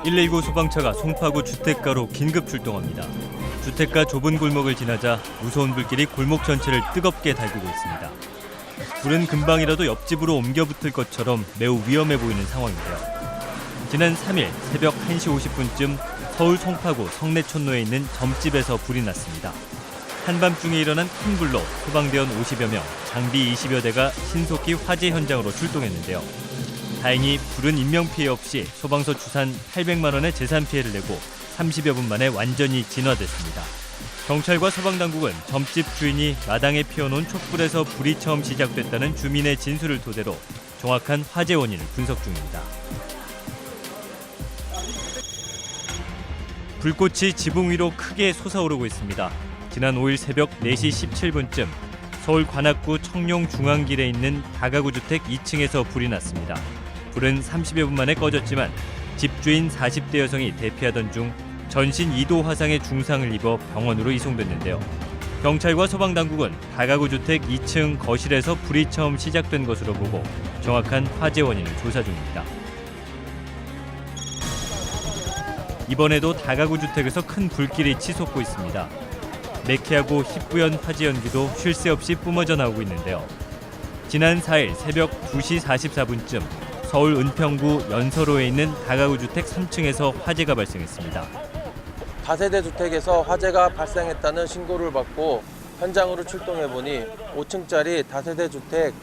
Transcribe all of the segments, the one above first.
119 소방차가 송파구 주택가로 긴급 출동합니다. 주택가 좁은 골목을 지나자 무서운 불길이 골목 전체를 뜨겁게 달구고 있습니다. 불은 금방이라도 옆집으로 옮겨 붙을 것처럼 매우 위험해 보이는 상황인데요. 지난 3일 새벽 1시 50분쯤 서울 송파구 성내촌로에 있는 점집에서 불이 났습니다. 한밤중에 일어난 큰 불로 소방대원 50여 명, 장비 20여 대가 신속히 화재 현장으로 출동했는데요. 다행히 불은 인명피해 없이 소방서 추산 800만 원의 재산 피해를 내고 30여 분 만에 완전히 진화됐습니다. 경찰과 소방당국은 점집 주인이 마당에 피워놓은 촛불에서 불이 처음 시작됐다는 주민의 진술을 토대로 정확한 화재 원인을 분석 중입니다. 불꽃이 지붕 위로 크게 솟아오르고 있습니다. 지난 5일 새벽 4시 17분쯤 서울 관악구 청룡 중앙길에 있는 다가구 주택 2층에서 불이 났습니다. 불은 30여 분 만에 꺼졌지만 집주인 40대 여성이 대피하던 중 전신 2도 화상의 중상을 입어 병원으로 이송됐는데요. 경찰과 소방당국은 다가구 주택 2층 거실에서 불이 처음 시작된 것으로 보고 정확한 화재 원인을 조사 중입니다. 이번에도 다가구 주택에서 큰 불길이 치솟고 있습니다. 매캐하고 희뿌연 화재 연기도 쉴 새 없이 뿜어져 나오고 있는데요. 지난 4일 새벽 2시 44분쯤 서울 은평구 연서로에 있는 다가구 주택 3층에서 화재가 발생했습니다. 다세대 주택에서 화재가 발생했다는 신고를 받고 현장으로 출동해보니 5층짜리 다세대 주택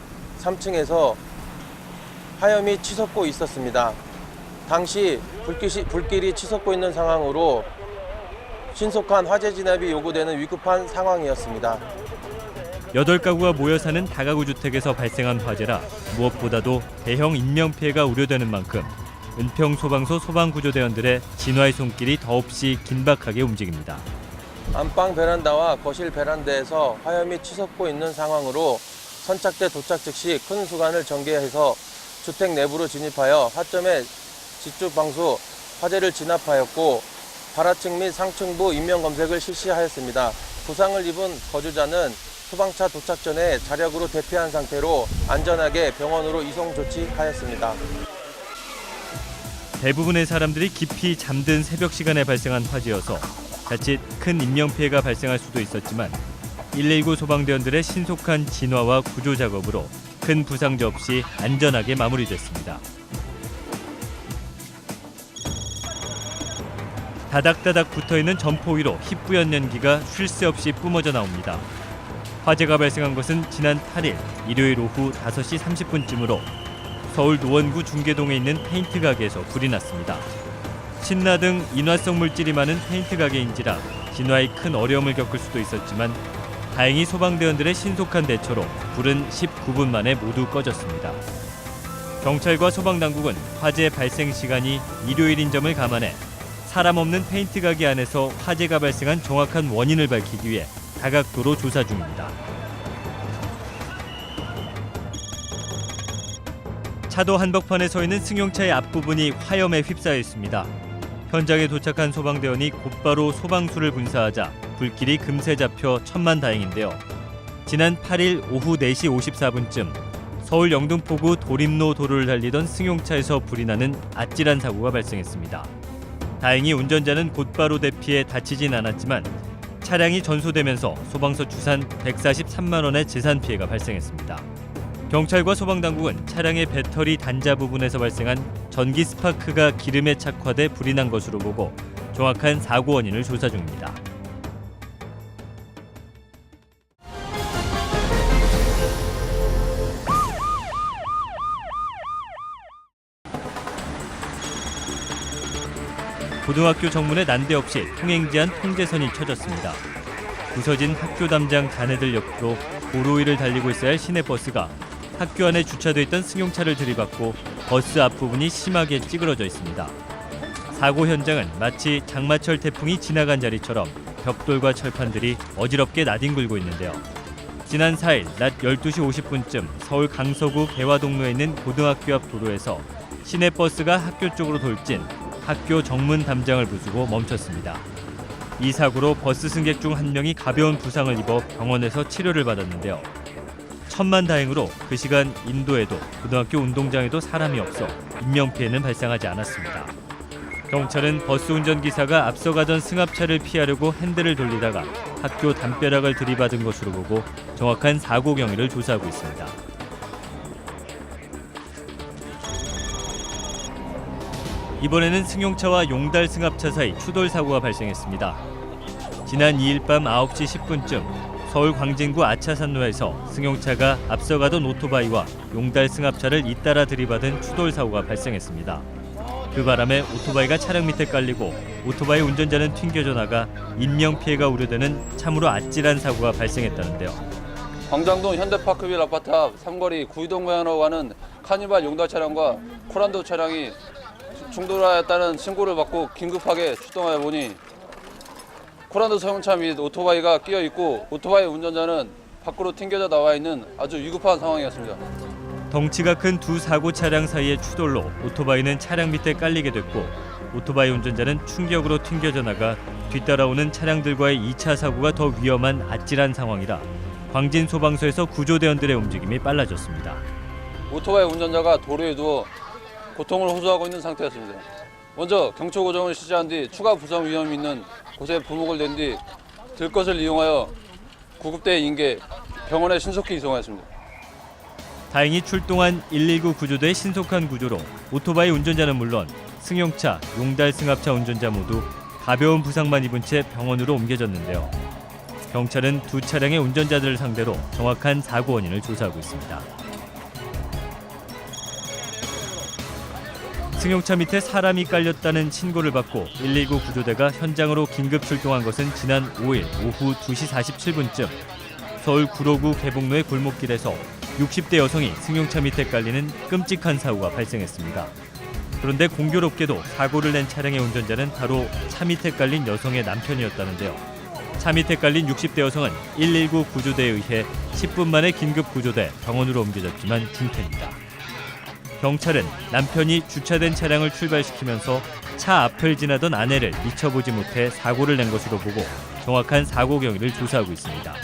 3층에서 화염이 치솟고 있었습니다. 당시 불길이 치솟고 있는 상황으로 신속한 화재 진압이 요구되는 위급한 상황이었습니다. 8가구가 모여 사는 다가구 주택에서 발생한 화재라 무엇보다도 대형 인명피해가 우려되는 만큼 은평소방서 소방구조대원들의 진화의 손길이 더없이 긴박하게 움직입니다. 안방 베란다와 거실 베란다에서 화염이 치솟고 있는 상황으로 선착대 도착 즉시 큰 수관을 전개해서 주택 내부로 진입하여 화점에 집중방수 화재를 진압하였고 발하층 및 상층부 인명검색을 실시하였습니다. 부상을 입은 거주자는 소방차 도착 전에 자력으로 대피한 상태로 안전하게 병원으로 이송 조치하였습니다. 대부분의 사람들이 깊이 잠든 새벽 시간에 발생한 화재여서 자칫 큰 인명피해가 발생할 수도 있었지만 119 소방대원들의 신속한 진화와 구조 작업으로 큰 부상자 없이 안전하게 마무리됐습니다. 다닥다닥 붙어있는 점포 위로 희뿌연 연기가 쉴 새 없이 뿜어져 나옵니다. 화재가 발생한 것은 지난 8일 일요일 오후 5시 30분쯤으로 서울 노원구 중계동에 있는 페인트 가게에서 불이 났습니다. 신나 등 인화성 물질이 많은 페인트 가게인지라 진화에 큰 어려움을 겪을 수도 있었지만 다행히 소방대원들의 신속한 대처로 불은 19분 만에 모두 꺼졌습니다. 경찰과 소방당국은 화재 발생 시간이 일요일인 점을 감안해 사람 없는 페인트 가게 안에서 화재가 발생한 정확한 원인을 밝히기 위해 다각도로 조사 중입니다. 차도 한복판에 서 있는 승용차의 앞부분이 화염에 휩싸여 있습니다. 현장에 도착한 소방대원이 곧바로 소방수를 분사하자 불길이 금세 잡혀 천만다행인데요. 지난 8일 오후 4시 54분쯤 서울 영등포구 도림로 도로를 달리던 승용차에서 불이 나는 아찔한 사고가 발생했습니다. 다행히 운전자는 곧바로 대피해 다치진 않았지만 차량이 전소되면서 소방서 추산 143만 원의 재산 피해가 발생했습니다. 경찰과 소방당국은 차량의 배터리 단자 부분에서 발생한 전기 스파크가 기름에 착화돼 불이 난 것으로 보고 정확한 사고 원인을 조사 중입니다. 고등학교 정문에 난데없이 통행제한 통제선이 쳐졌습니다. 부서진 학교 담장 자네들 옆으로 도로 위를 달리고 있어야 할 시내버스가 학교 안에 주차돼 있던 승용차를 들이받고 버스 앞부분이 심하게 찌그러져 있습니다. 사고 현장은 마치 장마철 태풍이 지나간 자리처럼 벽돌과 철판들이 어지럽게 나뒹굴고 있는데요. 지난 4일 낮 12시 50분쯤 서울 강서구 개화동로에 있는 고등학교 앞 도로에서 시내버스가 학교 쪽으로 돌진 학교 정문 담장을 부수고 멈췄습니다. 이 사고로 버스 승객 중 한 명이 가벼운 부상을 입어 병원에서 치료를 받았는데요. 천만다행으로 그 시간 인도에도 고등학교 운동장에도 사람이 없어 인명피해는 발생하지 않았습니다. 경찰은 버스 운전기사가 앞서가던 승합차를 피하려고 핸들을 돌리다가 학교 담벼락을 들이받은 것으로 보고 정확한 사고 경위를 조사하고 있습니다. 이번에는 승용차와 용달 승합차 사이 추돌 사고가 발생했습니다. 지난 2일 밤 9시 10분쯤 서울 광진구 아차산로에서 승용차가 앞서가던 오토바이와 용달 승합차를 잇따라 들이받은 추돌 사고가 발생했습니다. 그 바람에 오토바이가 차량 밑에 깔리고 오토바이 운전자는 튕겨져 나가 인명피해가 우려되는 참으로 아찔한 사고가 발생했다는데요. 광장동 현대파크빌 아파트 앞 삼거리 구이동 방향으로 가는 카니발 용달 차량과 코란도 차량이 충돌하였다는 신고를 받고 긴급하게 출동하여 보니 코란도 소형차 및 오토바이가 끼어 있고 오토바이 운전자는 밖으로 튕겨져 나와 있는 아주 위급한 상황이었습니다. 덩치가 큰 두 사고 차량 사이의 추돌로 오토바이는 차량 밑에 깔리게 됐고 오토바이 운전자는 충격으로 튕겨져 나가 뒤따라오는 차량들과의 2차 사고가 더 위험한 아찔한 상황이라 광진 소방서에서 구조대원들의 움직임이 빨라졌습니다. 오토바이 운전자가 도로에 누워 고통을 호소하고 있는 상태였습니다. 먼저 경초 고정을 실시한 뒤 추가 부상 위험이 있는 곳에 부목을 낸 뒤 들것을 이용하여 구급대에 인계 병원에 신속히 이송하였습니다. 다행히 출동한 119 구조대의 신속한 구조로 오토바이 운전자는 물론 승용차, 용달 승합차 운전자 모두 가벼운 부상만 입은 채 병원으로 옮겨졌는데요. 경찰은 두 차량의 운전자들을 상대로 정확한 사고 원인을 조사하고 있습니다. 승용차 밑에 사람이 깔렸다는 신고를 받고 119 구조대가 현장으로 긴급 출동한 것은 지난 5일 오후 2시 47분쯤 서울 구로구 개봉로의 골목길에서 60대 여성이 승용차 밑에 깔리는 끔찍한 사고가 발생했습니다. 그런데 공교롭게도 사고를 낸 차량의 운전자는 바로 차 밑에 깔린 여성의 남편이었다는데요. 차 밑에 깔린 60대 여성은 119 구조대에 의해 10분 만에 긴급 구조돼 병원으로 옮겨졌지만 중태입니다. 경찰은 남편이 주차된 차량을 출발시키면서 차 앞을 지나던 아내를 미처 보지 못해 사고를 낸 것으로 보고 정확한 사고 경위를 조사하고 있습니다.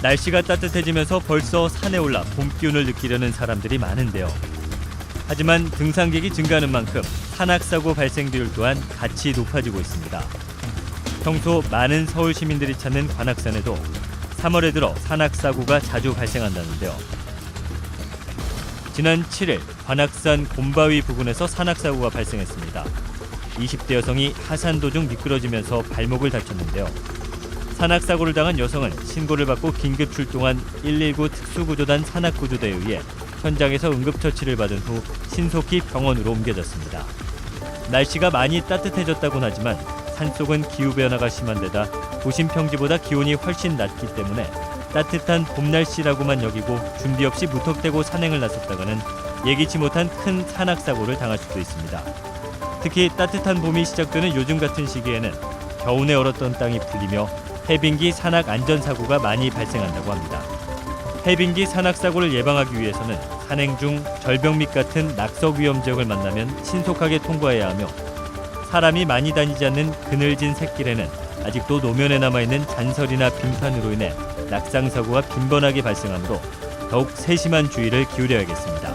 날씨가 따뜻해지면서 벌써 산에 올라 봄 기운을 느끼려는 사람들이 많은데요. 하지만 등산객이 증가하는 만큼 산악사고 발생 비율 또한 같이 높아지고 있습니다. 평소 많은 서울 시민들이 찾는 관악산에도 3월에 들어 산악사고가 자주 발생한다는데요. 지난 7일 관악산 곰바위 부근에서 산악사고가 발생했습니다. 20대 여성이 하산 도중 미끄러지면서 발목을 다쳤는데요. 산악사고를 당한 여성은 신고를 받고 긴급 출동한 119 특수구조단 산악구조대에 의해 현장에서 응급처치를 받은 후 신속히 병원으로 옮겨졌습니다. 날씨가 많이 따뜻해졌다고는 하지만 산속은 기후변화가 심한 데다 도심 평지보다 기온이 훨씬 낮기 때문에 따뜻한 봄 날씨라고만 여기고 준비 없이 무턱대고 산행을 나섰다가는 예기치 못한 큰 산악사고를 당할 수도 있습니다. 특히 따뜻한 봄이 시작되는 요즘 같은 시기에는 겨우내 얼었던 땅이 풀리며 해빙기 산악 안전사고가 많이 발생한다고 합니다. 해빙기 산악사고를 예방하기 위해서는 산행 중 절벽 밑 같은 낙석 위험 지역을 만나면 신속하게 통과해야 하며 사람이 많이 다니지 않는 그늘진 샛길에는 아직도 노면에 남아있는 잔설이나 빙판으로 인해 낙상사고가 빈번하게 발생하므로 더욱 세심한 주의를 기울여야겠습니다.